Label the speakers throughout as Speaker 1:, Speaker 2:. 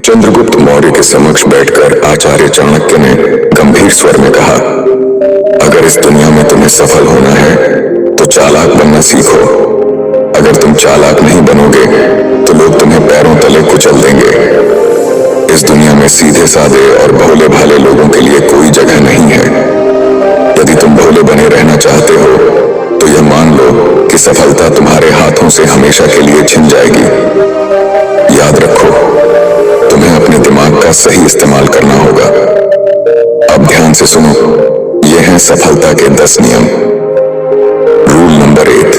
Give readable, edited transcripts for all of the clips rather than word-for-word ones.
Speaker 1: चंद्रगुप्त मौर्य के समक्ष बैठकर आचार्य चाणक्य ने गंभीर स्वर में कहा, अगर इस दुनिया में तुम्हें सफल होना है तो चालाक बनना सीखो। अगर तुम चालाक नहीं बनोगे तो लोग तुम्हें पैरों तले कुचल देंगे। इस दुनिया में सीधे साधे और भोले भाले लोगों के लिए कोई जगह नहीं है। यदि तुम भोले बने रहना चाहते हो तो यह मान लो कि सफलता तुम्हारे हाथों से हमेशा के लिए छिन जाएगी। याद रखो, तुम्हें अपने दिमाग का सही इस्तेमाल करना होगा। अब ध्यान से सुनो, ये हैं सफलता के 10 नियम। रूल नंबर 1,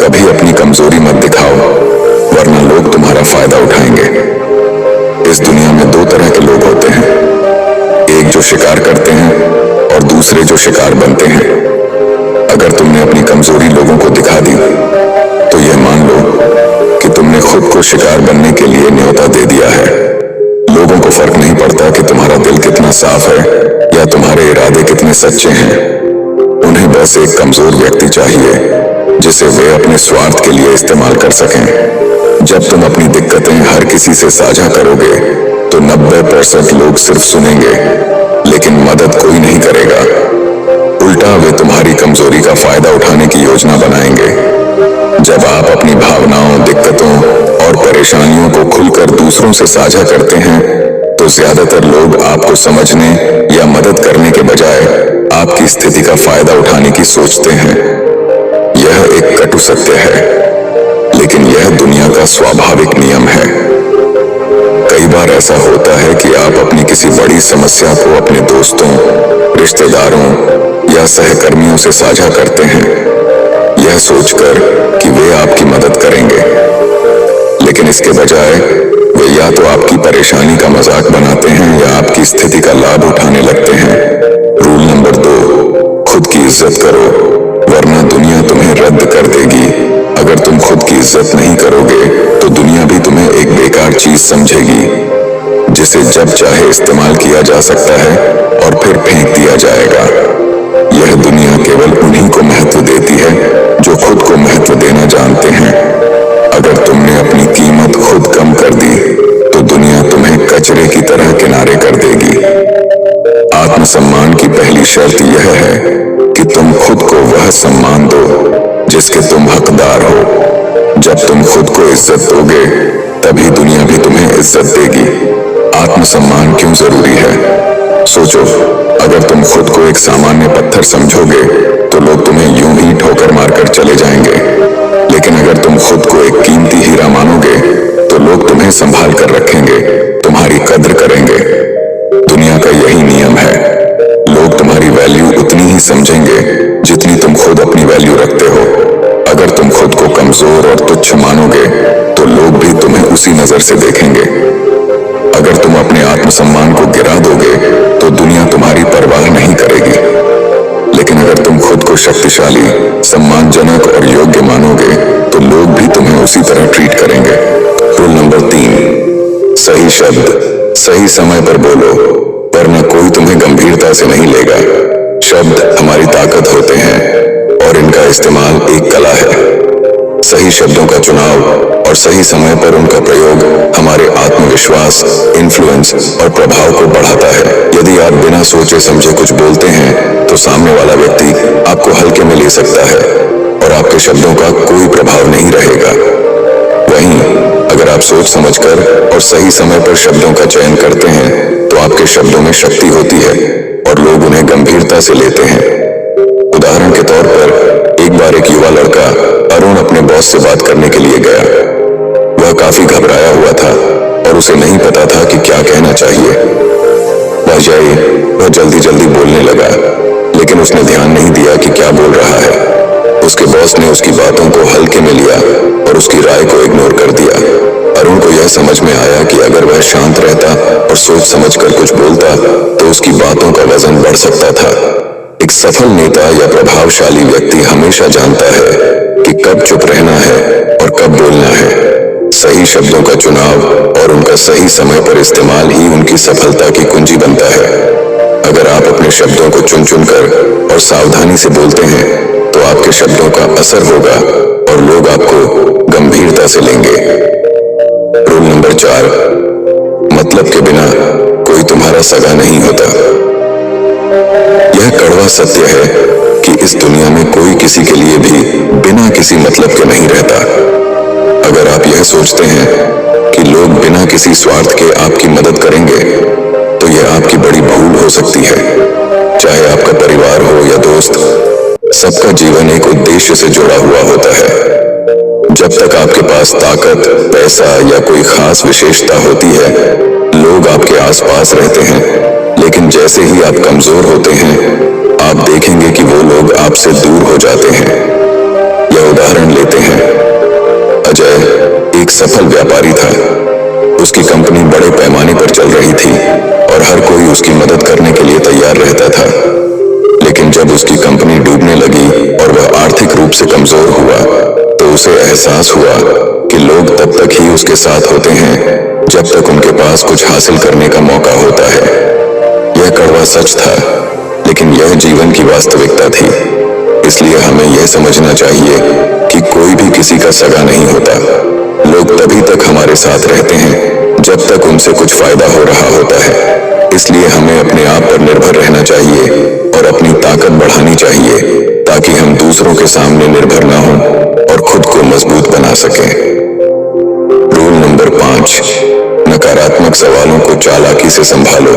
Speaker 1: कभी अपनी कमजोरी मत दिखाओ, वरना लोग तुम्हारा फायदा उठाएंगे। इस दुनिया में 2 तरह के लोग होते हैं, एक जो शिकार करते हैं और दूसरे जो शिकार बनते हैं। अगर तुमने अपनी कमजोरी लोगों को दिखा दी तो यह मान लो कि तुमने खुद को शिकार बनने के लिए न्योता दे दिया है। लोगों को फर्क नहीं पड़ता कि तुम्हारा दिल कितना साफ है या तुम्हारे इरादे कितने सच्चे हैं। उन्हें बस एक कमजोर व्यक्ति चाहिए जिसे वे अपने स्वार्थ के लिए इस्तेमाल कर सकें। जब तुम अपनी दिक्कतें हर किसी से साझा करोगे तो 90% लोग सिर्फ सुनेंगे, लेकिन मदद कोई नहीं करेगा। उल्टा वे तुम्हारी कमजोरी का फायदा उठाने की योजना बनाएंगे। जब आप अपनी भावनाओं, दिक्कतों और परेशानियों को खुलकर दूसरों से साझा करते हैं तो ज्यादातर लोग आपको समझने या मदद करने के बजाय आपकी स्थिति का फायदा उठाने की सोचते हैं। यह एक कटु सत्य है, लेकिन यह दुनिया का स्वाभाविक नियम है। कई बार ऐसा होता है कि आप अपनी किसी बड़ी समस्या को अपने दोस्तों, रिश्तेदारों या सहकर्मियों से साझा करते हैं, यह सोचकर कि वे आपकी मदद करेंगे। लेकिन इसके बजाय वे या तो आपकी परेशानी का मजाक बनाते हैं या आपकी स्थिति का लाभ उठाने लगते हैं। रूल नंबर 2, खुद की इज्जत करो, वरना दुनिया तुम्हें रद्द कर देगी। अगर तुम खुद की इज्जत नहीं करोगे तो दुनिया भी तुम्हें एक बेकार चीज समझेगी, जिसे जब चाहे इस्तेमाल किया जा सकता है और फिर फेंक दिया जाएगा। यह दुनिया केवल उन्हीं को महत्व देती है जो खुद को महत्व देना जानते हैं। अगर तुमने अपनी कीमत खुद कम कर दी तो दुनिया तुम्हें कचरे की तरह किनारे कर देगी। आत्मसम्मान की पहली शर्त यह है कि तुम खुद को वह सम्मान दो जिसके तुम हकदार हो। जब तुम खुद को इज्जत दोगे तभी दुनिया भी तुम्हें इज्जत देगी। आत्मसम्मान क्यों जरूरी है? सोचो, अगर तुम खुद को एक सामान्य पत्थर समझोगे तो लोग तुम्हें यूं ही ठोकर मारकर चले जाएंगे। लेकिन अगर तुम खुद को एक कीमती हीरा मानोगे तो लोग तुम्हें संभाल कर रखेंगे, तुम्हारी कद्र करेंगे। दुनिया का यही नियम है, लोग तुम्हारी वैल्यू उतनी ही समझेंगे जितनी तुम खुद अपनी वैल्यू रखते हो। अगर तुम खुद को कमजोर और तुच्छ मानोगे तो लोग भी तुम्हें उसी नजर से देखेंगे। अगर तुम अपने आत्मसम्मान को गिरा दोगे तो दुनिया तुम्हारी परवाह नहीं करेगी। लेकिन अगर तुम खुद को शक्तिशाली, सम्मानजनक और योग्य मानोगे तो लोग भी तुम्हें उसी तरह ट्रीट करेंगे। रूल नंबर 3, सही शब्द सही समय पर बोलो, वरना कोई तुम्हें गंभीरता से नहीं लेगा। शब्द हमारी ताकत होते हैं और इनका इस्तेमाल एक कला है। सही शब्दों का चुनाव और सही समय पर उनका प्रयोग हमारे आत्मविश्वास, इन्फ्लुएंस और प्रभाव को बढ़ाता है। यदि आप बिना सोचे समझे कुछ बोलते हैं तो सामने वाला व्यक्ति आपको हल्के में ले सकता है और आपके शब्दों का कोई प्रभाव नहीं रहेगा। वहीं अगर आप सोच समझकर और सही समय पर शब्दों का चयन करते हैं तो आपके शब्दों में शक्ति होती है और लोग उन्हें गंभीरता से लेते हैं। उदाहरण के तौर पर एक बार एक युवा लड़का अरुण अपने बॉस से बात करने के लिए गया। वह काफी घबराया हुआ था और उसे नहीं पता था कि क्या कहना चाहिए। वह जल्दी जल्दी बोलने लगा, लेकिन उसने ध्यान नहीं दिया कि क्या बोल रहा है। उसके बॉस ने उसकी बातों को हल्के में लिया और उसकी राय को इग्नोर कर दिया। अरुण को यह समझ में आया कि अगर वह शांत रहता और सोच समझकर कुछ बोलता तो उसकी बातों का वजन बढ़ सकता था। एक सफल नेता या प्रभावशाली व्यक्ति हमेशा जानता है कि कब चुप रहना है और कब बोलना है। सही शब्दों का चुनाव और उनका सही समय पर इस्तेमाल ही उनकी सफलता की कुंजी बनता है। अगर आप अपने शब्दों को चुन चुन कर और सावधानी से बोलते हैं तो आपके शब्दों का असर होगा और लोग आपको गंभीरता से लेंगे। रूल नंबर 4, मतलब के बिना कोई तुम्हारा सगा नहीं होता। यह कड़वा सत्य है कि इस दुनिया में कोई किसी के लिए भी बिना किसी मतलब के नहीं रहता। अगर आप यह सोचते हैं कि लोग बिना किसी स्वार्थ के आपकी मदद करेंगे, तो यह आपकी बड़ी भूल हो सकती है। चाहे आपका परिवार हो या दोस्त, सबका जीवन एक उद्देश्य से जुड़ा हुआ होता है। जब तक आपके पास ताकत, पैसा या कोई खास विशेषता होती है, लोग आपके आसपास रहते हैं। लेकिन जैसे ही आप कमजोर होते हैं, आप देखेंगे कि वो लोग आपसे दूर हो जाते हैं। यह उदाहरण लेते हैं। अजय एक सफल व्यापारी था। उसकी कंपनी बड़े पैमाने पर चल रही थी और हर कोई उसकी मदद करने के लिए तैयार रहता था। लेकिन जब उसकी कंपनी डूबने लगी और वह आर्थिक रूप से कमजोर हुआ, तो उसे एहसास हुआ कि लोग तब तक ही उसके साथ होते हैं जब तक उनके पास कुछ हासिल करने का मौका होता है। यह कड़वा सच था, लेकिन यह जीवन की वास्तविकता थी। इसलिए हमें यह समझना चाहिए कि कोई भी किसी का सगा नहीं होता। लोग तभी तक हमारे साथ रहते हैं जब तक उनसे कुछ फायदा हो रहा होता है। इसलिए हमें अपने आप पर निर्भर रहना चाहिए और अपनी ताकत बढ़ानी चाहिए, ताकि हम दूसरों के सामने निर्भर ना हों और खुद को मजबूत बना सकें। रूल नंबर 5, नकारात्मक सवालों को चालाकी से संभालो।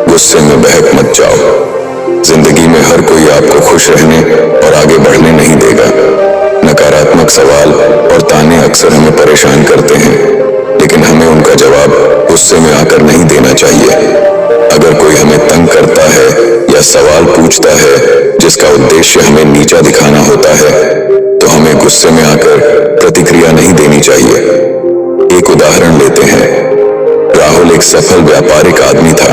Speaker 1: गुस्से में बहक मत जाओ। जिंदगी में हर कोई आपको खुश रहने और आगे बढ़ने नहीं देगा। नकारात्मक सवाल और ताने अक्सर हमें परेशान करते हैं, लेकिन हमें उनका जवाब गुस्से में आकर नहीं देना चाहिए। अगर कोई हमें तंग करता है या सवाल पूछता है जिसका उद्देश्य हमें नीचा दिखाना होता है, तो हमें गुस्से में आकर प्रतिक्रिया नहीं देनी चाहिए। एक उदाहरण लेते हैं। राहुल एक सफल व्यापारिक आदमी था,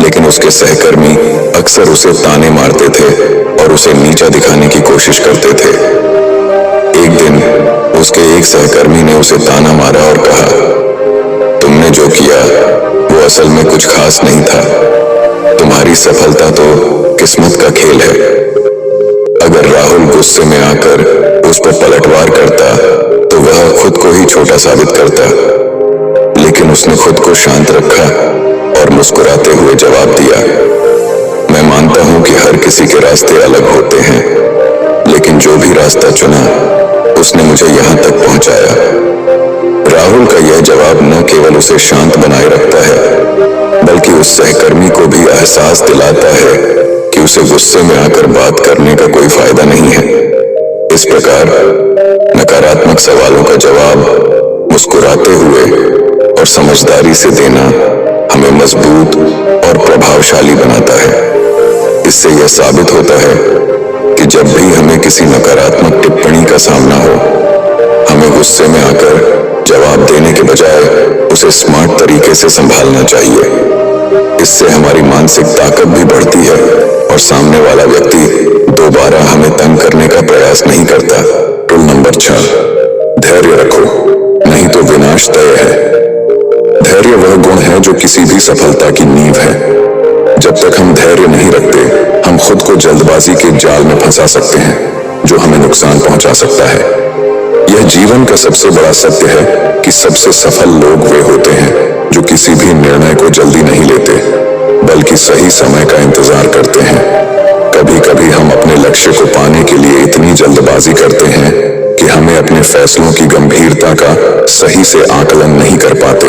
Speaker 1: लेकिन उसके सहकर्मी अक्सर उसे ताने मारते थे और उसे नीचा दिखाने की कोशिश करते थे। एक दिन उसके एक सहकर्मी ने उसे ताना मारा और कहा, तुमने जो किया वो असल में कुछ खास नहीं था। तुम्हारी सफलता तो किस्मत का खेल है। अगर राहुल गुस्से में आकर उस पर पलटवार करता, तो वह खुद को ही छोटा साबित करता। लेकिन उसने खुद को शांत रखा और मुस्कुराते हुए जवाब दिया, मैं मानता हूं कि हर किसी के रास्ते अलग होते हैं, लेकिन जो भी रास्ता चुना उसने मुझे यहां तक पहुंचाया। राहुल का यह जवाब न केवल उसे शांत बनाए रखता है, बल्कि उस सहकर्मी को भी एहसास दिलाता है कि उसे गुस्से में आकर बात करने का कोई फायदा नहीं है। इस प्रकार नकारात्मक सवालों का जवाब मुस्कुराते हुए और समझदारी से देना हमें मजबूत और प्रभावशाली बनाता है। इससे यह साबित होता है कि जब भी हमें किसी नकारात्मक टिप्पणी का सामना हो, हमें गुस्से में आकर जवाब देने के बजाय उसे स्मार्ट तरीके से संभालना चाहिए। इससे हमारी मानसिक ताकत भी बढ़ती है और सामने वाला व्यक्ति दोबारा हमें तंग करने का प्रयास नहीं करता। रूल नंबर 6, धैर्य रखो, नहीं तो विनाश तय है। धैर्य वह गुण है जो किसी भी सफलता की नींव है। जब तक हम धैर्य नहीं रखते, हम खुद को जल्दबाजी के जाल में फंसा सकते हैं, जो हमें नुकसान पहुंचा सकता है। यह जीवन का सबसे बड़ा सत्य है कि सबसे सफल लोग वे होते हैं जो किसी भी निर्णय को जल्दी नहीं लेते, बल्कि सही समय का इंतजार करते हैं। कभी कभी हम अपने लक्ष्य को पाने के लिए इतनी जल्दबाजी करते हैं कि हमें अपने फैसलों की गंभीरता का सही से आकलन नहीं कर पाते।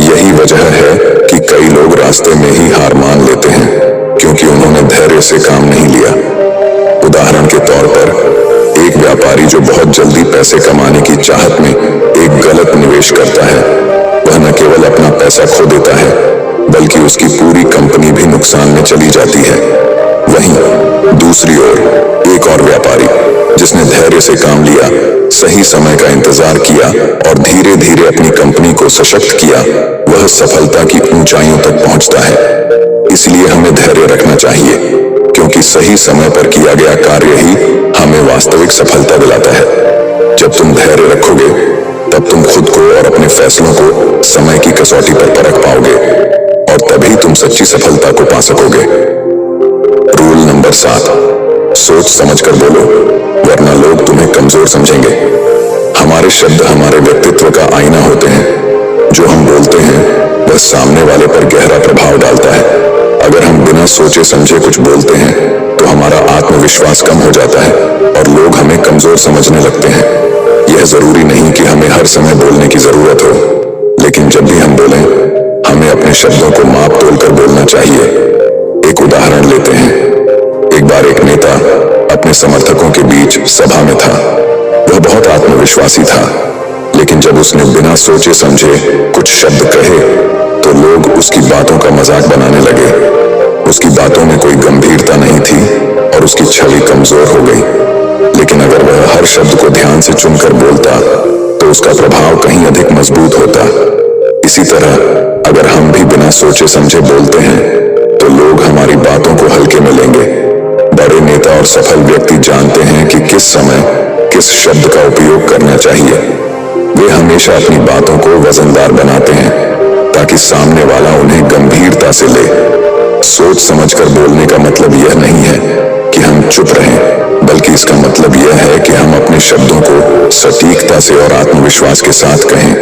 Speaker 1: यही वजह है कि कई लोग रास्ते में ही हार मान लेते हैं, क्योंकि उन्होंने धैर्य से काम नहीं लिया। उदाहरण के तौर पर, एक व्यापारी जो बहुत जल्दी पैसे कमाने की चाहत में एक गलत निवेश करता है, वह न केवल अपना पैसा खो देता है, बल्कि उसकी पूरी कंपनी भी नुकसान में चली जाती है। वहीं दूसरी ओर एक और व्यापारी जिसने धैर्य से काम लिया, सही समय का इंतजार किया और धीरे धीरे अपनी कंपनी को सशक्त किया, वह सफलता की ऊंचाइयों तक पहुंचता है। इसलिए हमें धैर्य रखना चाहिए, क्योंकि सही समय पर किया गया कार्य ही हमें वास्तविक सफलता दिलाता है। जब तुम धैर्य रखोगे, तब तुम खुद को और अपने फैसलों को समय की कसौटी पर परख पाओगे और तभी तुम सच्ची सफलता को पा सकोगे। रूल नंबर 7, सोच समझकर बोलो, वरना लोग तुम्हें कमजोर समझेंगे। हमारे शब्द हमारे व्यक्तित्व का आईना होते हैं। जो हम बोलते हैं वह वाले पर गहरा प्रभाव डालता है। अगर हम बिना सोचे समझे कुछ बोलते हैं तो हमारा आत्मविश्वास कम हो जाता है और लोग हमें कमजोर समझने लगते हैं। यह जरूरी नहीं कि हमें हर समय बोलने की जरूरत हो, लेकिन जब भी हम बोलें हमें अपने शब्दों को माप तोल कर बोलना चाहिए। एक उदाहरण लेते हैं। एक बार एक नेता अपने समर्थकों के बीच सभा में था। वह बहुत आत्मविश्वासी था, लेकिन जब उसने बिना सोचे समझे कुछ शब्द कहे तो लोग उसकी बातों का मजाक बनाने लगे। उसकी बातों में कोई गंभीरता नहीं थी और उसकी छवि कमजोर हो गई। लेकिन अगर वह हर शब्द को ध्यान से चुनकर बोलता तो उसका प्रभाव कहीं अधिक मजबूत होता। इसी तरह अगर हम भी बिना सोचे समझे बोलते हैं तो लोग हमारी बातों को हल्के में लेंगे। बड़े नेता और सफल व्यक्ति जानते हैं कि किस समय किस शब्द का उपयोग करना चाहिए। वे हमेशा अपनी बातों को वजनदार बनाते हैं ताकि सामने वाला उन्हें गंभीरता से ले। सोच समझकर बोलने का मतलब यह नहीं है कि हम चुप रहें, बल्कि इसका मतलब यह है कि हम अपने शब्दों को सटीकता से और आत्मविश्वास के साथ कहें।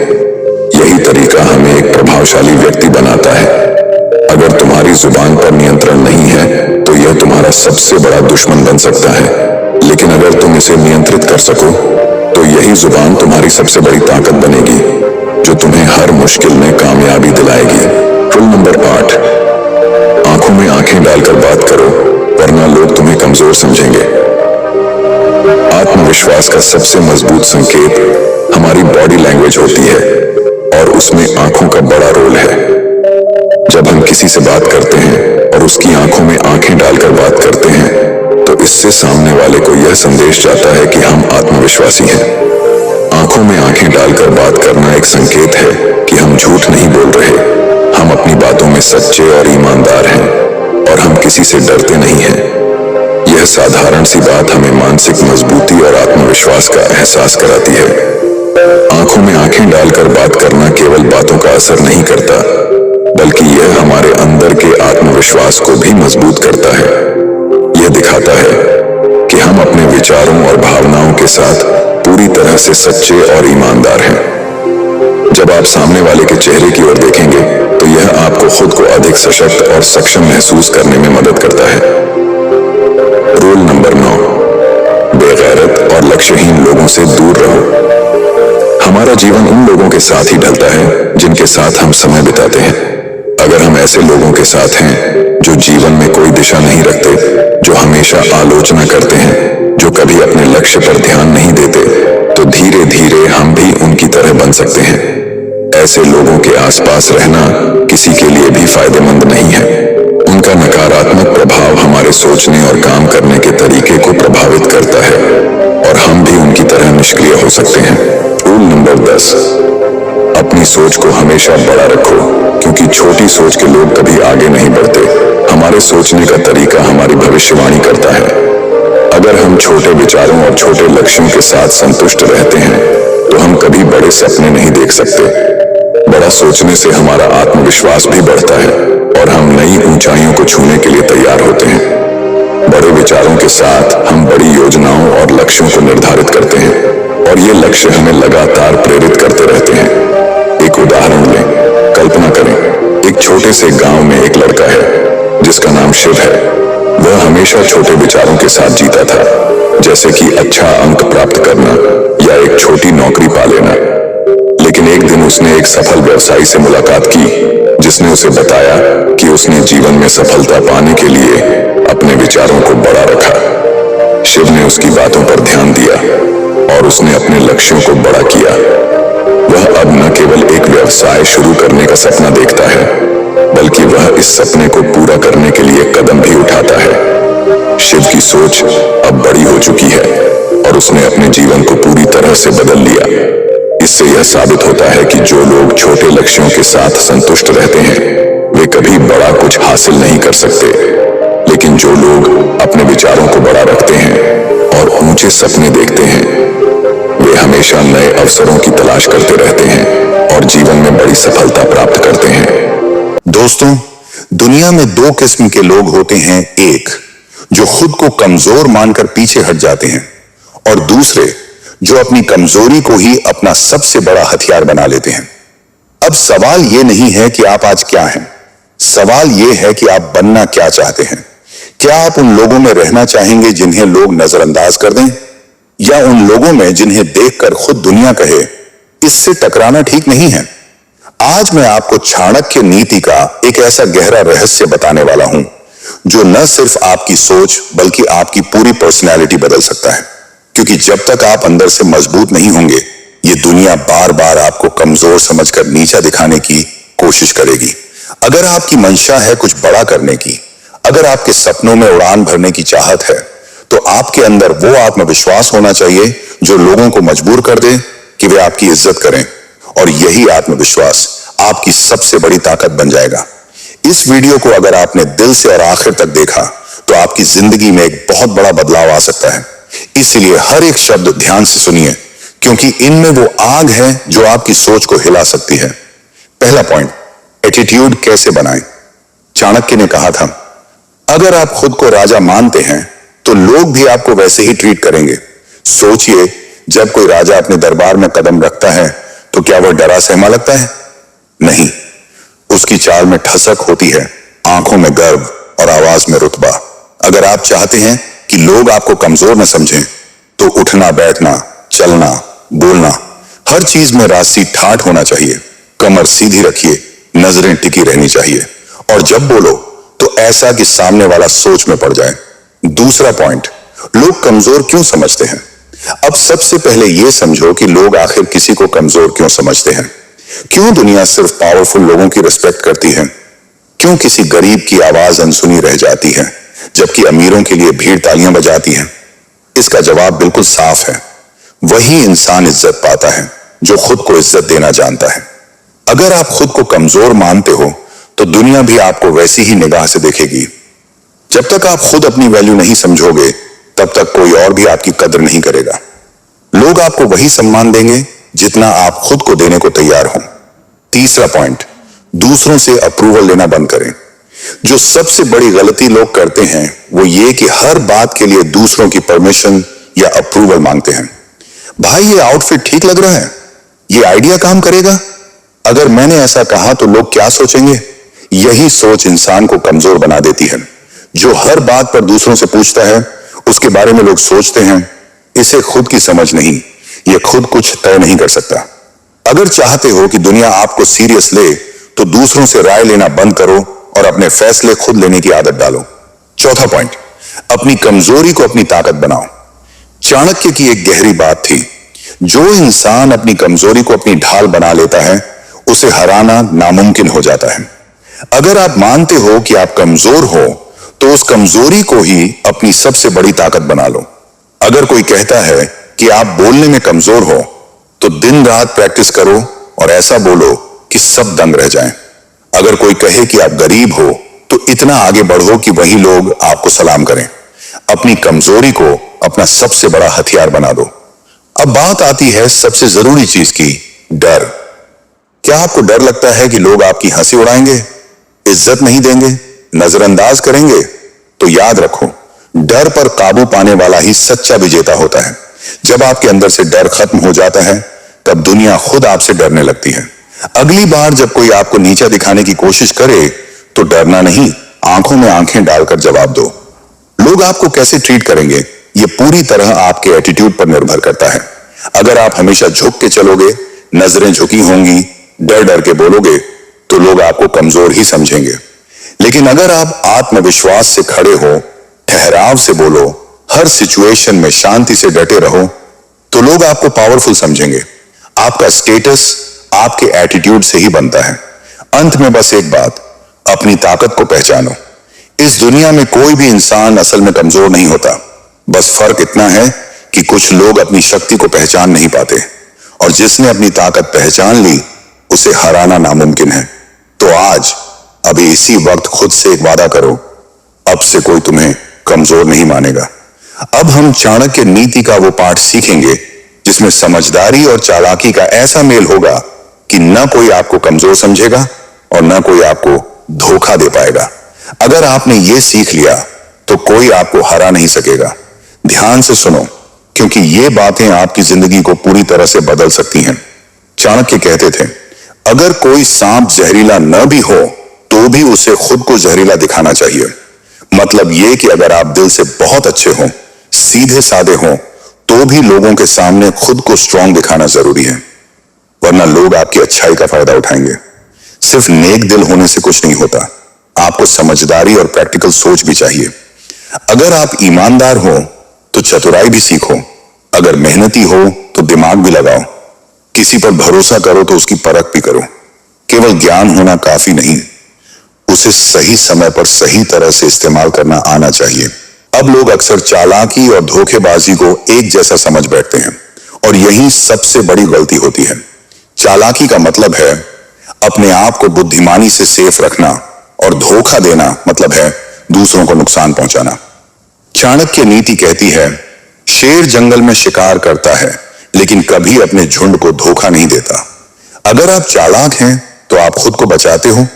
Speaker 1: यही तरीका हमें एक प्रभावशाली व्यक्ति बनाता है। अगर तुम्हारी जुबान पर नियंत्रण नहीं है तो यह तुम्हारा सबसे बड़ा दुश्मन बन सकता है, लेकिन अगर तुम इसे नियंत्रित कर सको तो यही जुबान तुम्हारी सबसे बड़ी ताकत बनेगी, जो तुम्हें हर मुश्किल में कामयाबी दिलाएगी। रूल नंबर 8, आंखों में आंखें डालकर बात करो, वरना लोग तुम्हें कमजोर समझेंगे। आत्मविश्वास का सबसे मजबूत संकेत हमारी बॉडी लैंग्वेज होती है और उसमें आंखों का बड़ा रोल है। जब हम किसी से बात करते हैं और उसकी आंखों में आंखें डालकर बात करते हैं तो इससे सामने वाले को यह संदेश जाता है कि हम आत्मविश्वासी हैं। आंखों में आंखें डालकर बात करना एक संकेत है कि हम झूठ नहीं बोल रहे, हम अपनी बातों में सच्चे और ईमानदार हैं और हम किसी से डरते नहीं हैं। यह साधारण सी बात हमें मानसिक मजबूती और आत्मविश्वास का एहसास कराती है। आंखों में आंखें डालकर बात करना केवल बातों का असर नहीं करता, बल्कि यह हमारे अंदर के आत्मविश्वास को भी मजबूत करता है। यह दिखाता है कि हम अपने विचारों और भावनाओं के साथ पूरी तरह से सच्चे और ईमानदार हैं। जब आप सामने वाले के चेहरे की ओर देखेंगे तो यह आपको खुद को अधिक सशक्त और सक्षम महसूस करने में मदद करता है। रूल नंबर 9, बेगैरत और लक्ष्यहीन लोगों से दूर रहो। हमारा जीवन उन लोगों के साथ ही ढलता है जिनके साथ हम समय बिताते हैं। अगर हम ऐसे लोगों के साथ हैं जो जीवन में कोई दिशा नहीं रखते, जो हमेशा आलोचना करते हैं, जो कभी अपने लक्ष्य पर ध्यान नहीं देते, तो धीरे धीरे हम भी उनकी तरह बन सकते हैं। ऐसे लोगों के आसपास रहना किसी के लिए भी फायदेमंद नहीं है। उनका नकारात्मक प्रभाव हमारे सोचने और काम करने के तरीके को प्रभावित करता है और हम भी उनकी तरह निष्क्रिय हो सकते हैं। रूल नंबर 10, अपनी सोच को हमेशा बड़ा रखो, क्योंकि छोटी सोच के लोग कभी आगे नहीं बढ़ते। हमारे सोचने का तरीका हमारी भविष्यवाणी करता है। अगर हम छोटे विचारों और छोटे लक्ष्यों के साथ संतुष्ट रहते हैं तो हम कभी बड़े सपने नहीं देख सकते। बड़ा सोचने से हमारा आत्मविश्वास भी बढ़ता है और हम नई ऊंचाइयों को छूने के लिए तैयार होते हैं। बड़े विचारों के साथ हम बड़ी योजनाओं और लक्ष्यों को निर्धारित करते हैं और ये लक्ष्य हमें लगातार प्रेरित करते रहते हैं। एक उदाहरण लें। कल्पना करें, एक छोटे से गांव में एक लड़का है जिसका नाम शिव है। वह हमेशा छोटे विचारों के साथ जीता था, जैसे कि अच्छा अंक प्राप्त करना या एक छोटी नौकरी पा लेना। लेकिन एक दिन उसने एक सफल व्यवसायी से मुलाकात की जिसने उसे बताया कि उसने जीवन में सफलता पाने के लिए अपने विचारों को बड़ा रखा। शिव ने उसकी बातों पर ध्यान दिया और उसने अपने लक्ष्यों को बड़ा किया। वह अब न केवल एक व्यवसाय शुरू करने का सपना देखता है, बल्कि वह इस सपने को पूरा करने के लिए कदम भी उठाता है। शिव की सोच अब बड़ी हो चुकी है और उसने अपने जीवन को पूरी तरह से बदल लिया। इससे यह साबित होता है कि जो लोग छोटे लक्ष्यों के साथ संतुष्ट रहते हैं वे कभी बड़ा कुछ हासिल नहीं कर सकते, लेकिन जो लोग अपने विचारों को बड़ा रखते हैं और ऊंचे सपने देखते हैं वे हमेशा नए अवसरों की तलाश करते रहते हैं और जीवन में बड़ी सफलता प्राप्त करते हैं।
Speaker 2: दोस्तों, दुनिया में 2 किस्म के लोग होते हैं। एक जो खुद को कमजोर मानकर पीछे हट जाते हैं और दूसरे जो अपनी कमजोरी को ही अपना सबसे बड़ा हथियार बना लेते हैं। अब सवाल यह नहीं है कि आप आज क्या हैं, सवाल यह है कि आप बनना क्या चाहते हैं। क्या आप उन लोगों में रहना चाहेंगे जिन्हें लोग नजरअंदाज कर दें, या उन लोगों में जिन्हें देखकर खुद दुनिया कहे इससे टकराना ठीक नहीं है। आज मैं आपको चाणक्य नीति का एक ऐसा गहरा रहस्य बताने वाला हूं जो न सिर्फ आपकी सोच बल्कि आपकी पूरी पर्सनैलिटी बदल सकता है। क्योंकि जब तक आप अंदर से मजबूत नहीं होंगे, ये दुनिया बार बार आपको कमजोर समझकर नीचा दिखाने की कोशिश करेगी। अगर आपकी मंशा है कुछ बड़ा करने की, अगर आपके सपनों में उड़ान भरने की चाहत है, तो आपके अंदर वो आत्मविश्वास होना चाहिए जो लोगों को मजबूर कर दे कि वे आपकी इज्जत करें, और यही आत्मविश्वास आपकी सबसे बड़ी ताकत बन जाएगा। इस वीडियो को अगर आपने दिल से और आखिर तक देखा तो आपकी जिंदगी में एक बहुत बड़ा बदलाव आ सकता है। इसलिए हर एक शब्द ध्यान से सुनिए, क्योंकि इनमें वो आग है जो आपकी सोच को हिला सकती है। पहला पॉइंट, एटीट्यूड कैसे बनाएं। चाणक्य ने कहा था, अगर आप खुद को राजा मानते हैं तो लोग भी आपको वैसे ही ट्रीट करेंगे। सोचिए, जब कोई राजा अपने दरबार में कदम रखता है तो क्या वह डरा सहमा लगता है? नहीं, उसकी चाल में ठसक होती है, आंखों में गर्व और आवाज में रुतबा। अगर आप चाहते हैं कि लोग आपको कमजोर न समझें तो उठना बैठना, चलना, बोलना, हर चीज में रास्ती ठाठ होना चाहिए। कमर सीधी रखिए, नजरें टिकी रहनी चाहिए, और जब बोलो तो ऐसा कि सामने वाला सोच में पड़ जाए। दूसरा पॉइंट, लोग कमजोर क्यों समझते हैं। अब सबसे पहले यह समझो कि लोग आखिर किसी को कमजोर क्यों समझते हैं। क्यों दुनिया सिर्फ पावरफुल लोगों की रिस्पेक्ट करती है? क्यों किसी गरीब की आवाज अनसुनी रह जाती है जबकि अमीरों के लिए भीड़ तालियां बजाती है? इसका जवाब बिल्कुल साफ है, वही इंसान इज्जत पाता है जो खुद को इज्जत देना जानता है। अगर आप खुद को कमजोर मानते हो तो दुनिया भी आपको वैसी ही निगाह से देखेगी। जब तक आप खुद अपनी वैल्यू नहीं समझोगे तब तक कोई और भी आपकी कदर नहीं करेगा। लोग आपको वही सम्मान देंगे जितना आप खुद को देने को तैयार हो। तीसरा पॉइंट, दूसरों से अप्रूवल लेना बंद करें। जो सबसे बड़ी गलती लोग करते हैं वो ये कि हर बात के लिए दूसरों की परमिशन या अप्रूवल मांगते हैं। भाई, ये आउटफिट ठीक लग रहा है, ये आइडिया काम करेगा, अगर मैंने ऐसा कहा तो लोग क्या सोचेंगे? यही सोच इंसान को कमजोर बना देती है। जो हर बात पर दूसरों से पूछता है उसके बारे में लोग सोचते हैं इसे खुद की समझ नहीं, ये खुद कुछ तय नहीं कर सकता। अगर चाहते हो कि दुनिया आपको सीरियस ले तो दूसरों से राय लेना बंद करो और अपने फैसले खुद लेने की आदत डालो। चौथा पॉइंट, अपनी कमजोरी को अपनी ताकत बनाओ। चाणक्य की एक गहरी बात थी, जो इंसान अपनी कमजोरी को अपनी ढाल बना लेता है उसे हराना नामुमकिन हो जाता है। अगर आप मानते हो कि आप कमजोर हो तो उस कमजोरी को ही अपनी सबसे बड़ी ताकत बना लो। अगर कोई कहता है कि आप बोलने में कमजोर हो तो दिन रात प्रैक्टिस करो और ऐसा बोलो कि सब दंग रह जाएं। अगर कोई कहे कि आप गरीब हो तो इतना आगे बढ़ो कि वही लोग आपको सलाम करें। अपनी कमजोरी को अपना सबसे बड़ा हथियार बना दो। अब बात आती है सबसे जरूरी चीज की, डर। क्या आपको डर लगता है कि लोग आपकी हंसी उड़ाएंगे, इज्जत नहीं देंगे, नजरअंदाज करेंगे? तो याद रखो, डर पर काबू पाने वाला ही सच्चा विजेता होता है। जब आपके अंदर से डर खत्म हो जाता है तब दुनिया खुद आपसे डरने लगती है। अगली बार जब कोई आपको नीचा दिखाने की कोशिश करे तो डरना नहीं, आंखों में आंखें डालकर जवाब दो। लोग आपको कैसे ट्रीट करेंगे ये पूरी तरह आपके एटीट्यूड पर निर्भर करता है। अगर आप हमेशा झुक के चलोगे, नजरें झुकी होंगी, डर डर के बोलोगे तो लोग आपको कमजोर ही समझेंगे। लेकिन अगर आप आत्मविश्वास से खड़े हो, ठहराव से बोलो, हर सिचुएशन में शांति से डटे रहो तो लोग आपको पावरफुल समझेंगे। आपका स्टेटस आपके एटीट्यूड से ही बनता है। अंत में बस एक बात, अपनी ताकत को पहचानो। इस दुनिया में कोई भी इंसान असल में कमजोर नहीं होता, बस फर्क इतना है कि कुछ लोग अपनी शक्ति को पहचान नहीं पाते और जिसने अपनी ताकत पहचान ली उसे हराना नामुमकिन है। तो आज अभी इसी वक्त खुद से एक वादा करो, अब से कोई तुम्हें कमजोर नहीं मानेगा। अब हम चाणक्य नीति का वो पाठ सीखेंगे जिसमें समझदारी और चालाकी का ऐसा मेल होगा कि न कोई आपको कमजोर समझेगा और न कोई आपको धोखा दे पाएगा। अगर आपने ये सीख लिया तो कोई आपको हरा नहीं सकेगा। ध्यान से सुनो, क्योंकि ये बातें आपकी जिंदगी को पूरी तरह से बदल सकती हैं। चाणक्य कहते थे, अगर कोई सांप जहरीला न भी हो तो भी उसे खुद को जहरीला दिखाना चाहिए। मतलब यह कि अगर आप दिल से बहुत अच्छे हो, सीधे साधे हो, तो भी लोगों के सामने खुद को स्ट्रांग दिखाना जरूरी है, वरना लोग आपकी अच्छाई का फायदा उठाएंगे। सिर्फ नेक दिल होने से कुछ नहीं होता, आपको समझदारी और प्रैक्टिकल सोच भी चाहिए। अगर आप ईमानदार हो तो चतुराई भी सीखो, अगर मेहनती हो तो दिमाग भी लगाओ, किसी पर भरोसा करो तो उसकी परख भी करो। केवल ज्ञान होना काफी नहीं, उसे सही समय पर सही तरह से इस्तेमाल करना आना चाहिए। अब लोग अक्सर चालाकी और धोखेबाजी को एक जैसा समझ बैठते हैं और यही सबसे बड़ी गलती होती है। चालाकी का मतलब है अपने आप को बुद्धिमानी से सेफ रखना और धोखा देना मतलब है दूसरों को नुकसान पहुंचाना। चाणक्य नीति कहती है, शेर जंगल में शिकार करता है लेकिन कभी अपने झुंड को धोखा नहीं देता। अगर आप चालाक हैं तो आप खुद को बचाते हो,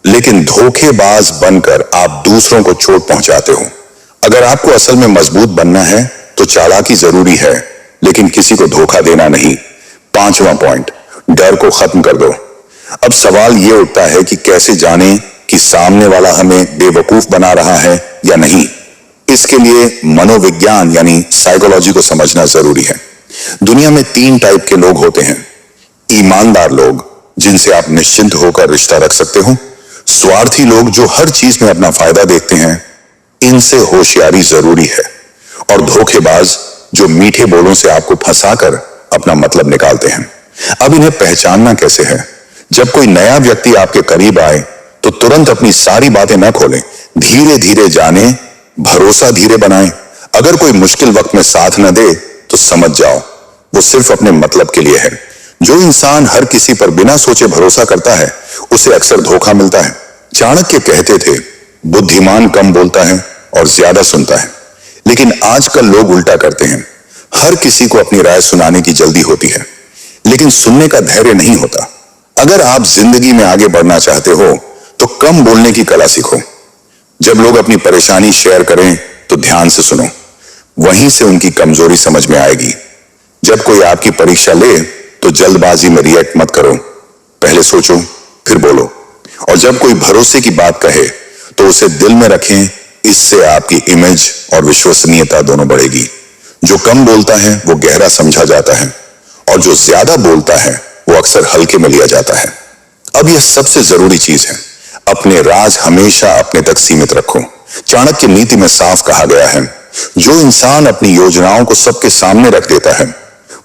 Speaker 2: लेकिन धोखेबाज बनकर आप दूसरों को चोट पहुंचाते हो। अगर आपको असल में मजबूत बनना है तो चालाकी जरूरी है, लेकिन किसी को धोखा देना नहीं। 5वां पॉइंट, डर को खत्म कर दो। अब सवाल यह उठता है कि कैसे जानें कि सामने वाला हमें बेवकूफ बना रहा है या नहीं। इसके लिए मनोविज्ञान यानी साइकोलॉजी को समझना जरूरी है। दुनिया में 3 टाइप के लोग होते हैं। ईमानदार लोग, जिनसे आप निश्चिंत होकर रिश्ता रख सकते हो। स्वार्थी लोग जो हर चीज में अपना फायदा देखते हैं, इनसे होशियारी जरूरी है। और धोखेबाज जो मीठे बोलों से आपको फंसाकर अपना मतलब निकालते हैं। अब इन्हें पहचानना कैसे है? जब कोई नया व्यक्ति आपके करीब आए तो तुरंत अपनी सारी बातें न खोलें, धीरे धीरे जाने, भरोसा धीरे बनाएं। अगर कोई मुश्किल वक्त में साथ न दे तो समझ जाओ वो सिर्फ अपने मतलब के लिए है। जो इंसान हर किसी पर बिना सोचे भरोसा करता है उसे अक्सर धोखा मिलता है। चाणक्य कहते थे, बुद्धिमान कम बोलता है और ज्यादा सुनता है, लेकिन आजकल लोग उल्टा करते हैं। हर किसी को अपनी राय सुनाने की जल्दी होती है, लेकिन सुनने का धैर्य नहीं होता। अगर आप जिंदगी में आगे बढ़ना चाहते हो तो कम बोलने की कला सीखो। जब लोग अपनी परेशानी शेयर करें तो ध्यान से सुनो, वहीं से उनकी कमजोरी समझ में आएगी। जब कोई आपकी परीक्षा ले तो जल्दबाजी में रिएक्ट मत करो, पहले सोचो फिर बोलो। और जब कोई भरोसे की बात कहे तो उसे दिल में रखें, इससे आपकी इमेज और विश्वसनीयता दोनों बढ़ेगी। जो कम बोलता है वो गहरा समझा जाता है और जो ज्यादा बोलता है वो अक्सर हल्के में लिया जाता है। अब यह सबसे जरूरी चीज है, अपने राज हमेशा अपने तक सीमित रखो। चाणक्य नीति में साफ कहा गया है, जो इंसान अपनी योजनाओं को सबके सामने रख देता है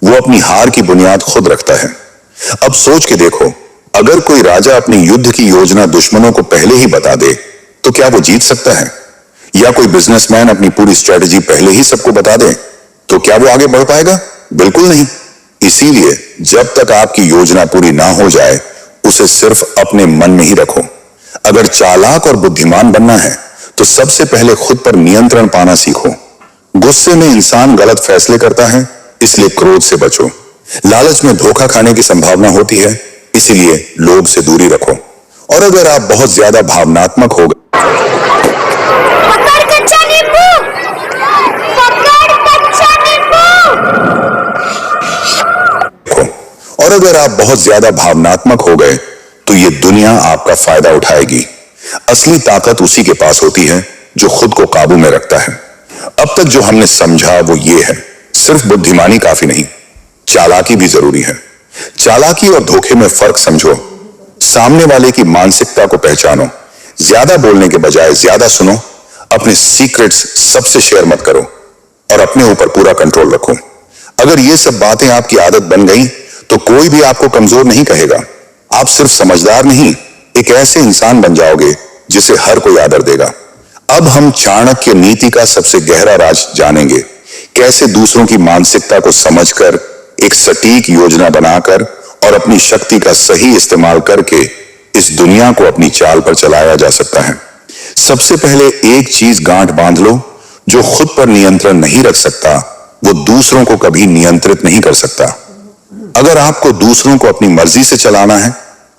Speaker 2: वो अपनी हार की बुनियाद खुद रखता है। अब सोच के देखो, अगर कोई राजा अपनी युद्ध की योजना दुश्मनों को पहले ही बता दे तो क्या वो जीत सकता है? या कोई बिजनेसमैन अपनी पूरी स्ट्रेटजी पहले ही सबको बता दे तो क्या वो आगे बढ़ पाएगा? बिल्कुल नहीं। इसीलिए जब तक आपकी योजना पूरी ना हो जाए उसे सिर्फ अपने मन में ही रखो। अगर चालाक और बुद्धिमान बनना है तो सबसे पहले खुद पर नियंत्रण पाना सीखो। गुस्से में इंसान गलत फैसले करता है, इसलिए क्रोध से बचो। लालच में धोखा खाने की संभावना होती है, इसीलिए लोभ से दूरी रखो। और अगर आप बहुत ज्यादा भावनात्मक हो गए
Speaker 3: पकड़ कच्चा नींबू, पकड़ कच्चा नींबू।
Speaker 2: और अगर आप बहुत ज्यादा भावनात्मक हो गए तो ये दुनिया आपका फायदा उठाएगी। असली ताकत उसी के पास होती है जो खुद को काबू में रखता है। अब तक जो हमने समझा वो ये है, सिर्फ बुद्धिमानी काफी नहीं, चालाकी भी जरूरी है। चालाकी और धोखे में फर्क समझो, सामने वाले की मानसिकता को पहचानो, ज्यादा बोलने के बजाय ज्यादा सुनो, अपने सीक्रेट्स सबसे शेयर मत करो और अपने ऊपर पूरा कंट्रोल रखो। अगर ये सब बातें आपकी आदत बन गई तो कोई भी आपको कमजोर नहीं कहेगा। आप सिर्फ समझदार नहीं, एक ऐसे इंसान बन जाओगे जिसे हर कोई आदर देगा। अब हम चाणक्य नीति का सबसे गहरा राज जानेंगे, कैसे दूसरों की मानसिकता को समझकर एक सटीक योजना बनाकर और अपनी शक्ति का सही इस्तेमाल करके इस दुनिया को अपनी चाल पर चलाया जा सकता है। सबसे पहले एक चीज गांठ बांध लो, जो खुद पर नियंत्रण नहीं रख सकता वो दूसरों को कभी नियंत्रित नहीं कर सकता। अगर आपको दूसरों को अपनी मर्जी से चलाना है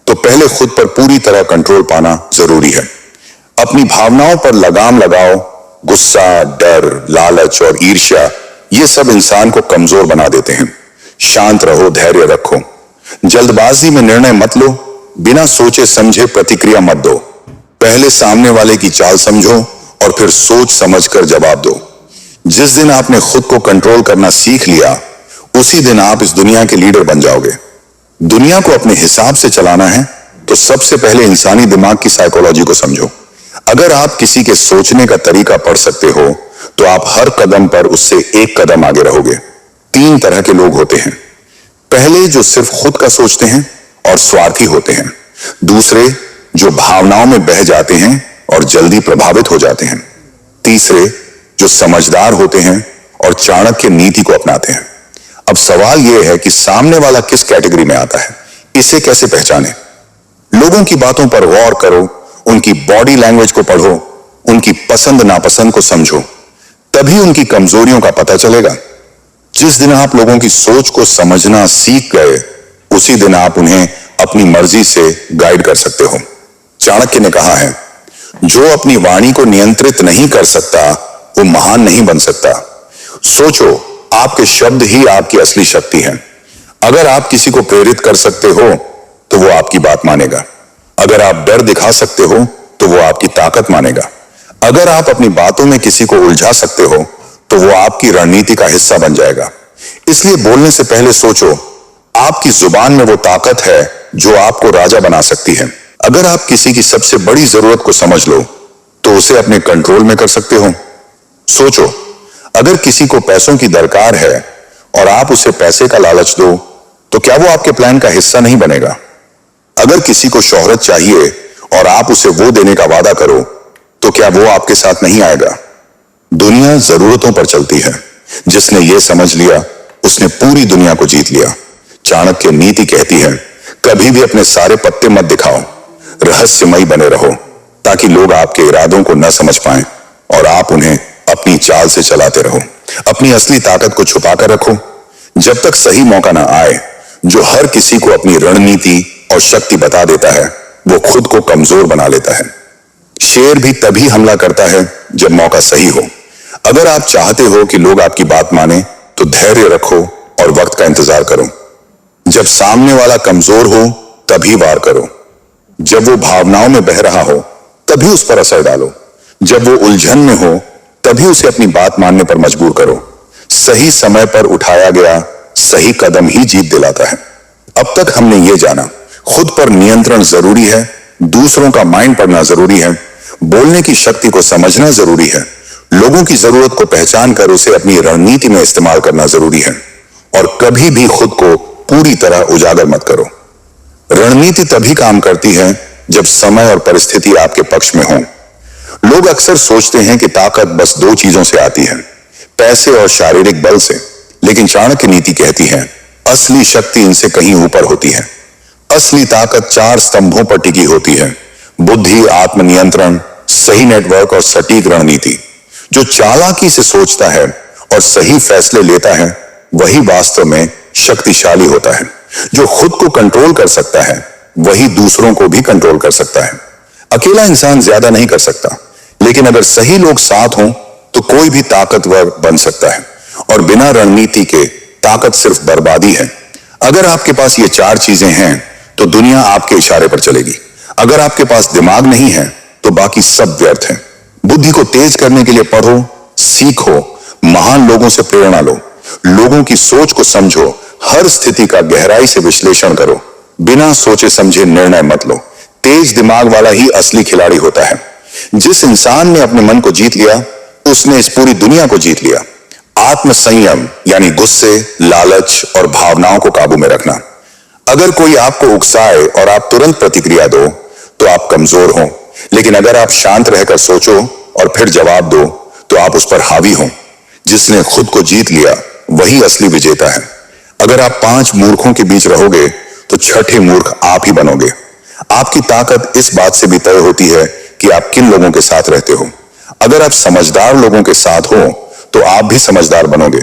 Speaker 2: तो पहले खुद पर पूरी तरह कंट्रोल पाना जरूरी है। अपनी भावनाओं पर लगाम लगाओ। गुस्सा, डर, लालच और ईर्ष्या ये सब इंसान को कमजोर बना देते हैं। शांत रहो, धैर्य रखो, जल्दबाजी में निर्णय मत लो, बिना सोचे समझे प्रतिक्रिया मत दो। पहले सामने वाले की चाल समझो और फिर सोच समझकर जवाब दो। जिस दिन आपने खुद को कंट्रोल करना सीख लिया, उसी दिन आप इस दुनिया के लीडर बन जाओगे। दुनिया को अपने हिसाब से चलाना है तो सबसे पहले इंसानी दिमाग की साइकोलॉजी को समझो। अगर आप किसी के सोचने का तरीका पढ़ सकते हो तो आप हर कदम पर उससे एक कदम आगे रहोगे। 3 तरह के लोग होते हैं। पहले जो सिर्फ खुद का सोचते हैं और स्वार्थी होते हैं। दूसरे जो भावनाओं में बह जाते हैं और जल्दी प्रभावित हो जाते हैं। तीसरे जो समझदार होते हैं और चाणक्य नीति को अपनाते हैं। अब सवाल यह है कि सामने वाला किस कैटेगरी में आता है, इसे कैसे पहचाने। लोगों की बातों पर गौर करो, उनकी बॉडी लैंग्वेज को पढ़ो, उनकी पसंद नापसंद को समझो, तभी उनकी कमजोरियों का पता चलेगा। जिस दिन आप लोगों की सोच को समझना सीख गए, उसी दिन आप उन्हें अपनी मर्जी से गाइड कर सकते हो। चाणक्य ने कहा है, जो अपनी वाणी को नियंत्रित नहीं कर सकता वो महान नहीं बन सकता। सोचो, आपके शब्द ही आपकी असली शक्ति है। अगर आप किसी को प्रेरित कर सकते हो तो वो आपकी बात मानेगा। अगर आप डर दिखा सकते हो तो वो आपकी ताकत मानेगा। अगर आप अपनी बातों में किसी को उलझा सकते हो तो वो आपकी रणनीति का हिस्सा बन जाएगा। इसलिए बोलने से पहले सोचो, आपकी जुबान में वो ताकत है जो आपको राजा बना सकती है। अगर आप किसी की सबसे बड़ी जरूरत को समझ लो तो उसे अपने कंट्रोल में कर सकते हो। सोचो, अगर किसी को पैसों की दरकार है और आप उसे पैसे का लालच दो तो क्या वो आपके प्लान का हिस्सा नहीं बनेगा। अगर किसी को शोहरत चाहिए और आप उसे वो देने का वादा करो तो क्या वो आपके साथ नहीं आएगा। दुनिया जरूरतों पर चलती है। जिसने ये समझ लिया उसने पूरी दुनिया को जीत लिया। चाणक्य नीति कहती है, कभी भी अपने सारे पत्ते मत दिखाओ, रहस्यमयी बने रहो ताकि लोग आपके इरादों को न समझ पाएं और आप उन्हें अपनी चाल से चलाते रहो। अपनी असली ताकत को छुपा कर रखो जब तक सही मौका ना आए। जो हर किसी को अपनी रणनीति और शक्ति बता देता है वो खुद को कमजोर बना लेता है। शेर भी तभी हमला करता है जब मौका सही हो। अगर आप चाहते हो कि लोग आपकी बात माने तो धैर्य रखो और वक्त का इंतजार करो। जब सामने वाला कमजोर हो तभी वार करो। जब वो भावनाओं में बह रहा हो तभी उस पर असर डालो। जब वो उलझन में हो तभी उसे अपनी बात मानने पर मजबूर करो। सही समय पर उठाया गया सही कदम ही जीत दिलाता है। अब तक हमने ये जाना, खुद पर नियंत्रण जरूरी है, दूसरों का माइंड पढ़ना जरूरी है, बोलने की शक्ति को समझना जरूरी है, लोगों की जरूरत को पहचान कर उसे अपनी रणनीति में इस्तेमाल करना जरूरी है, और कभी भी खुद को पूरी तरह उजागर मत करो। रणनीति तभी काम करती है जब समय और परिस्थिति आपके पक्ष में हो। लोग अक्सर सोचते हैं कि ताकत बस 2 चीजों से आती है, पैसे और शारीरिक बल से, लेकिन चाणक्य नीति कहती है असली शक्ति इनसे कहीं ऊपर होती है। असली ताकत 4 स्तंभों पर टिकी होती है, बुद्धि, आत्मनियंत्रण, सही नेटवर्क और सटीक रणनीति। जो चालाकी से सोचता है और सही फैसले लेता है वही वास्तव में शक्तिशाली होता है। जो खुद को कंट्रोल कर सकता है वही दूसरों को भी कंट्रोल कर सकता है। अकेला इंसान ज्यादा नहीं कर सकता, लेकिन अगर सही लोग साथ हों तो कोई भी ताकतवर बन सकता है, और बिना रणनीति के ताकत सिर्फ बर्बादी है। अगर आपके पास ये 4 चीजें हैं तो दुनिया आपके इशारे पर चलेगी। अगर आपके पास दिमाग नहीं है तो बाकी सब व्यर्थ है। बुद्धि को तेज करने के लिए पढ़ो, सीखो, महान लोगों से प्रेरणा लो, लोगों की सोच को समझो, हर स्थिति का गहराई से विश्लेषण करो, बिना सोचे समझे निर्णय मत लो। तेज दिमाग वाला ही असली खिलाड़ी होता है। जिस इंसान ने अपने मन को जीत लिया उसने इस पूरी दुनिया को जीत लिया। आत्म संयम यानी गुस्से, लालच और भावनाओं को काबू में रखना। अगर कोई आपको उकसाए और आप तुरंत प्रतिक्रिया दो तो आप कमजोर हो, लेकिन अगर आप शांत रहकर सोचो और फिर जवाब दो तो आप उस पर हावी हो। जिसने खुद को जीत लिया वही असली विजेता है। अगर आप 5 मूर्खों के बीच रहोगे तो 6ठे मूर्ख आप ही बनोगे। आपकी ताकत इस बात से भी तय होती है कि आप किन लोगों के साथ रहते हो। अगर आप समझदार लोगों के साथ हो तो आप भी समझदार बनोगे।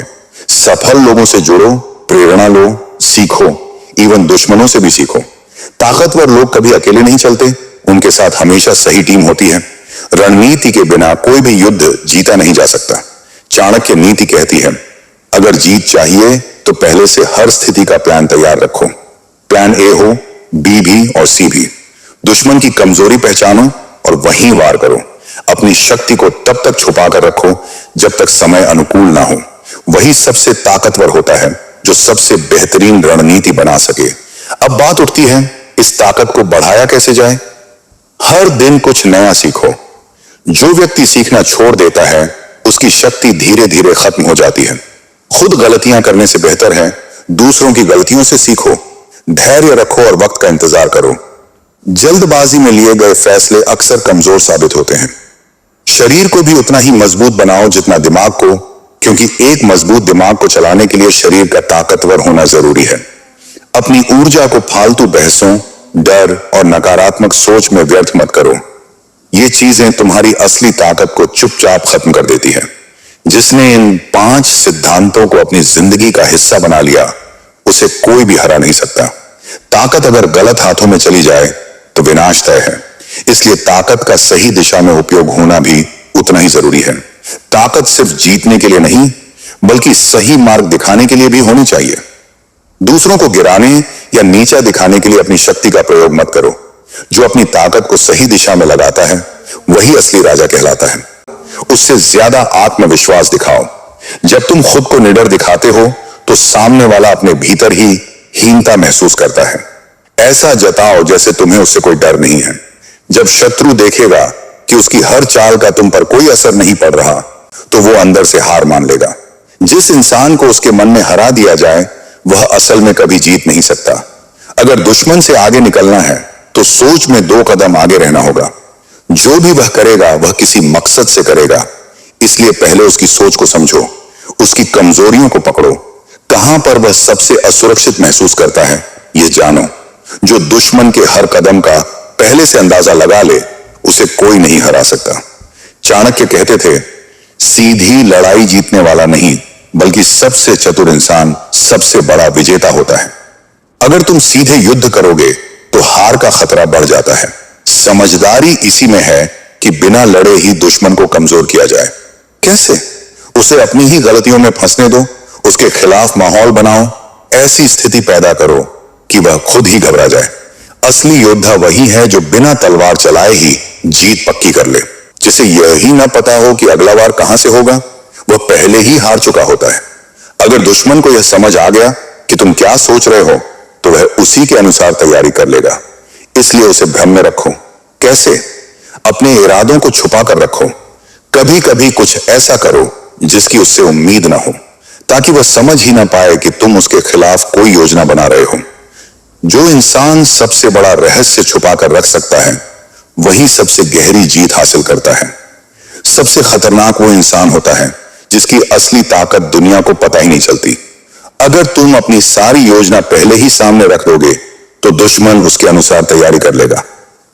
Speaker 2: सफल लोगों से जुड़ो, प्रेरणा लो, सीखो, इवन दुश्मनों से भी सीखो। ताकतवर लोग कभी अकेले नहीं चलते, उनके साथ हमेशा सही टीम होती है। रणनीति के बिना कोई भी युद्ध जीता नहीं जा सकता। चाणक्य नीति कहती है, अगर जीत चाहिए तो पहले से हर स्थिति का प्लान तैयार रखो। प्लान ए हो, बी भी और सी भी। दुश्मन की कमजोरी पहचानो और वहीं वार करो। अपनी शक्ति को तब तक छुपा कर रखो जब तक समय अनुकूल ना हो। वही सबसे ताकतवर होता है जो सबसे बेहतरीन रणनीति बना सके। अब बात उठती है, इस ताकत को बढ़ाया कैसे जाए? हर दिन कुछ नया सीखो। जो व्यक्ति सीखना छोड़ देता है उसकी शक्ति धीरे धीरे खत्म हो जाती है। खुद गलतियां करने से बेहतर है दूसरों की गलतियों से सीखो। धैर्य रखो और वक्त का इंतजार करो। जल्दबाजी में लिए गए फैसले अक्सर कमजोर साबित होते हैं। शरीर को भी उतना ही मजबूत बनाओ जितना दिमाग को, क्योंकि एक मजबूत दिमाग को चलाने के लिए शरीर का ताकतवर होना जरूरी है। अपनी ऊर्जा को फालतू बहसों, डर और नकारात्मक सोच में व्यर्थ मत करो। ये चीजें तुम्हारी असली ताकत को चुपचाप खत्म कर देती है। जिसने इन 5 सिद्धांतों को अपनी जिंदगी का हिस्सा बना लिया उसे कोई भी हरा नहीं सकता। ताकत अगर गलत हाथों में चली जाए तो विनाश तय है। इसलिए ताकत का सही दिशा में उपयोग होना भी उतना ही जरूरी है। ताकत सिर्फ जीतने के लिए नहीं बल्कि सही मार्ग दिखाने के लिए भी होनी चाहिए। दूसरों को गिराने या नीचा दिखाने के लिए अपनी शक्ति का प्रयोग मत करो। जो अपनी ताकत को सही दिशा में लगाता है वही असली राजा कहलाता है। उससे ज्यादा आत्मविश्वास दिखाओ। जब तुम खुद को निडर दिखाते हो तो सामने वाला अपने भीतर ही हीनता महसूस करता है। ऐसा जताओ जैसे तुम्हें उससे कोई डर नहीं है। जब शत्रु देखेगा कि उसकी हर चाल का तुम पर कोई असर नहीं पड़ रहा तो वो अंदर से हार मान लेगा। जिस इंसान को उसके मन में हरा दिया जाए वह असल में कभी जीत नहीं सकता। अगर दुश्मन से आगे निकलना है तो सोच में 2 कदम आगे रहना होगा। जो भी वह करेगा वह किसी मकसद से करेगा। इसलिए पहले उसकी सोच को समझो, उसकी कमजोरियों को पकड़ो। कहां पर वह सबसे असुरक्षित महसूस करता है यह जानो। जो दुश्मन के हर कदम का पहले से अंदाजा लगा ले उसे कोई नहीं हरा सकता। चाणक्य कहते थे, सीधी लड़ाई जीतने वाला नहीं बल्कि सबसे चतुर इंसान सबसे बड़ा विजेता होता है। अगर तुम सीधे युद्ध करोगे तो हार का खतरा बढ़ जाता है। समझदारी इसी में है कि बिना लड़े ही दुश्मन को कमजोर किया जाए। कैसे? उसे अपनी ही गलतियों में फंसने दो, उसके खिलाफ माहौल बनाओ, ऐसी स्थिति पैदा करो कि वह खुद ही घबरा जाए। असली योद्धा वही है जो बिना तलवार चलाए ही जीत पक्की कर ले। जिसे यह ही ना पता हो कि अगला वार कहां से होगा वह पहले ही हार चुका होता है। अगर दुश्मन को यह समझ आ गया कि तुम क्या सोच रहे हो तो वह उसी के अनुसार तैयारी कर लेगा। इसलिए उसे भ्रम में रखो। कैसे? अपने इरादों को छुपा कर रखो। कभी कभी कुछ ऐसा करो जिसकी उससे उम्मीद ना हो ताकि वह समझ ही ना पाए कि तुम उसके खिलाफ कोई योजना बना रहे हो। जो इंसान सबसे बड़ा रहस्य छुपा कर रख सकता है वही सबसे गहरी जीत हासिल करता है। सबसे खतरनाक वो इंसान होता है जिसकी असली ताकत दुनिया को पता ही नहीं चलती। अगर तुम अपनी सारी योजना पहले ही सामने रख दोगे तो दुश्मन उसके अनुसार तैयारी कर लेगा।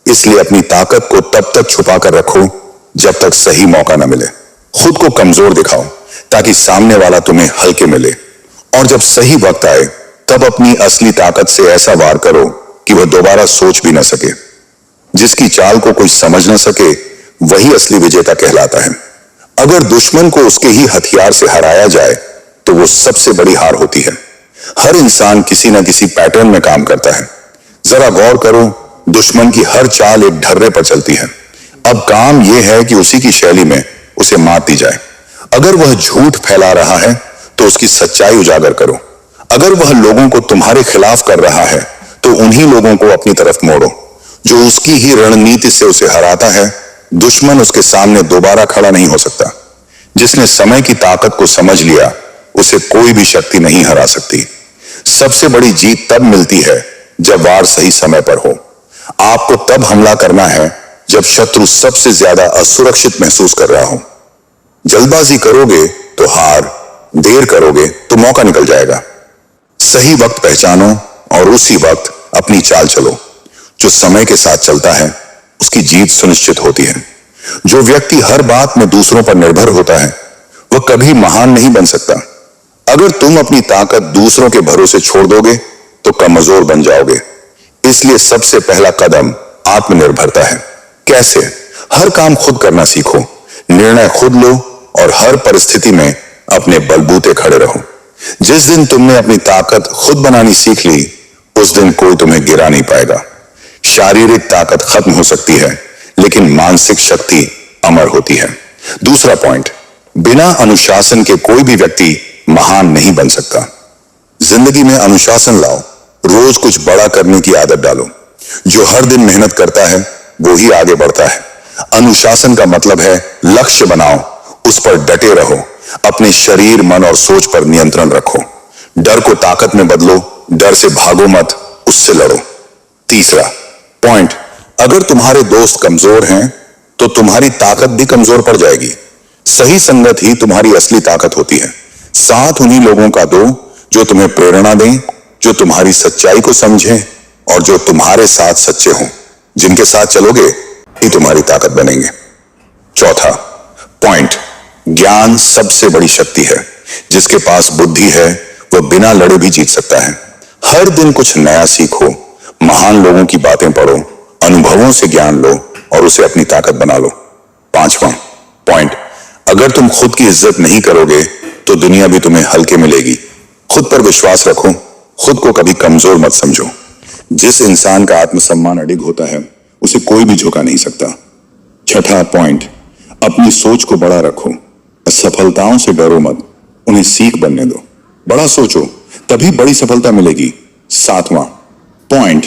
Speaker 2: इसलिए अपनी ताकत को तब तक छुपा कर रखो जब तक सही मौका न मिले। खुद को कमजोर दिखाओ ताकि सामने वाला तुम्हें हल्के मिले, और जब सही वक्त आए तब अपनी असली ताकत से ऐसा वार करो कि वह दोबारा सोच भी न सके। जिसकी चाल को कोई समझ न सके वही असली विजेता कहलाता है। अगर दुश्मन को उसके ही हथियार से हराया जाए तो वो सबसे बड़ी हार होती है। हर इंसान किसी न किसी पैटर्न में काम करता है। जरा गौर करो, दुश्मन की हर चाल एक ढर्रे पर चलती है। अब काम यह है कि उसी की शैली में उसे मात दी जाए। अगर वह झूठ फैला रहा है तो उसकी सच्चाई उजागर करो। अगर वह लोगों को तुम्हारे खिलाफ कर रहा है तो उन्हीं लोगों को अपनी तरफ मोड़ो। जो उसकी ही रणनीति से उसे हराता है दुश्मन उसके सामने दोबारा खड़ा नहीं हो सकता। जिसने समय की ताकत को समझ लिया उसे कोई भी शक्ति नहीं हरा सकती। सबसे बड़ी जीत तब मिलती है जब वार सही समय पर हो। आपको तब हमला करना है जब शत्रु सबसे ज्यादा असुरक्षित महसूस कर रहा हो। जल्दबाजी करोगे तो हार, देर करोगे तो मौका निकल जाएगा। सही वक्त पहचानो और उसी वक्त अपनी चाल चलो। जो समय के साथ चलता है उसकी जीत सुनिश्चित होती है। जो व्यक्ति हर बात में दूसरों पर निर्भर होता है वह कभी महान नहीं बन सकता। अगर तुम अपनी ताकत दूसरों के भरोसे छोड़ दोगे तो कमजोर बन जाओगे। इसलिए सबसे पहला कदम आत्मनिर्भरता है। कैसे? हर काम खुद करना सीखो, निर्णय खुद लो और हर परिस्थिति में अपने बलबूते खड़े रहो। जिस दिन तुमने अपनी ताकत खुद बनानी सीख ली उस दिन कोई तुम्हें गिरा नहीं पाएगा। शारीरिक ताकत खत्म हो सकती है, लेकिन मानसिक शक्ति अमर होती है। दूसरा पॉइंट, बिना अनुशासन के कोई भी व्यक्ति महान नहीं बन सकता। जिंदगी में अनुशासन लाओ, रोज कुछ बड़ा करने की आदत डालो। जो हर दिन मेहनत करता है वो ही आगे बढ़ता है। अनुशासन का मतलब है लक्ष्य बनाओ, उस पर डटे रहो, अपने शरीर, मन और सोच पर नियंत्रण रखो। डर को ताकत में बदलो, डर से भागो मत, उससे लड़ो। तीसरा पॉइंट, अगर तुम्हारे दोस्त कमजोर हैं तो तुम्हारी ताकत भी कमजोर पड़ जाएगी। सही संगत ही तुम्हारी असली ताकत होती है। साथ उन्हीं लोगों का दो जो तुम्हें प्रेरणा दें, जो तुम्हारी सच्चाई को समझें और जो तुम्हारे साथ सच्चे हों। जिनके साथ चलोगे ही तुम्हारी ताकत बनेंगे। चौथा पॉइंट, ज्ञान सबसे बड़ी शक्ति है। जिसके पास बुद्धि है वह बिना लड़े भी जीत सकता है। हर दिन कुछ नया सीखो, महान लोगों की बातें पढ़ो, अनुभवों से ज्ञान लो और उसे अपनी ताकत बना लो। पांचवा पॉइंट, अगर तुम खुद की इज्जत नहीं करोगे तो दुनिया भी तुम्हें हल्के मिलेगी। खुद पर विश्वास रखो, खुद को कभी कमजोर मत समझो। जिस इंसान का आत्मसम्मान अडिग होता है उसे कोई भी झुका नहीं सकता। छठा पॉइंट, अपनी सोच को बड़ा रखो, असफलताओं से डरो मत, उन्हें सीख बनने दो। बड़ा सोचो, तभी बड़ी सफलता मिलेगी। सातवां पॉइंट,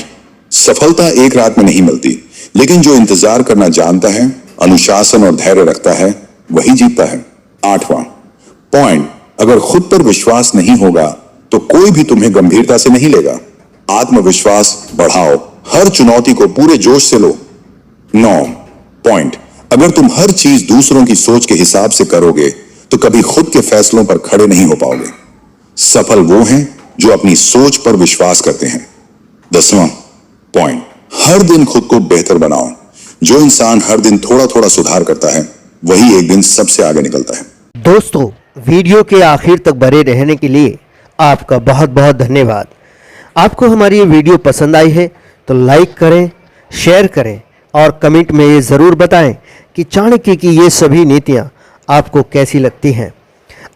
Speaker 2: सफलता एक रात में नहीं मिलती, लेकिन जो इंतजार करना जानता है, अनुशासन और धैर्य रखता है, वही जीतता है। आठवां पॉइंट, अगर खुद पर विश्वास नहीं होगा तो कोई भी तुम्हें गंभीरता से नहीं लेगा। आत्मविश्वास बढ़ाओ, हर चुनौती को पूरे जोश से लो। 9 पॉइंट, अगर तुम हर चीज दूसरों की सोच के हिसाब से करोगे तो कभी खुद के फैसलों पर खड़े नहीं हो पाओगे। सफल वो हैं जो अपनी सोच पर विश्वास करते हैं। 10वां पॉइंट, हर दिन खुद को बेहतर बनाओ। जो इंसान हर दिन थोड़ा थोड़ा सुधार करता है वही एक दिन सबसे आगे निकलता है।
Speaker 4: दोस्तों, वीडियो के आखिर तक बने रहने के लिए आपका बहुत बहुत धन्यवाद। आपको हमारी ये वीडियो पसंद आई है तो लाइक करें, शेयर करें और कमेंट में ये ज़रूर बताएं कि चाणक्य की ये सभी नीतियाँ आपको कैसी लगती हैं।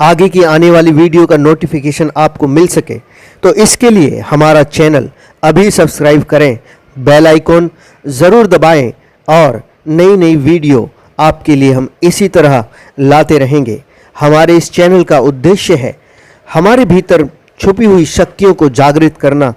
Speaker 4: आगे की आने वाली वीडियो का नोटिफिकेशन आपको मिल सके तो इसके लिए हमारा चैनल अभी सब्सक्राइब करें, बेल आइकॉन ज़रूर दबाएं और नई नई वीडियो आपके लिए हम इसी तरह लाते रहेंगे। हमारे इस चैनल का उद्देश्य है हमारे भीतर छुपी हुई शक्तियों को जागृत करना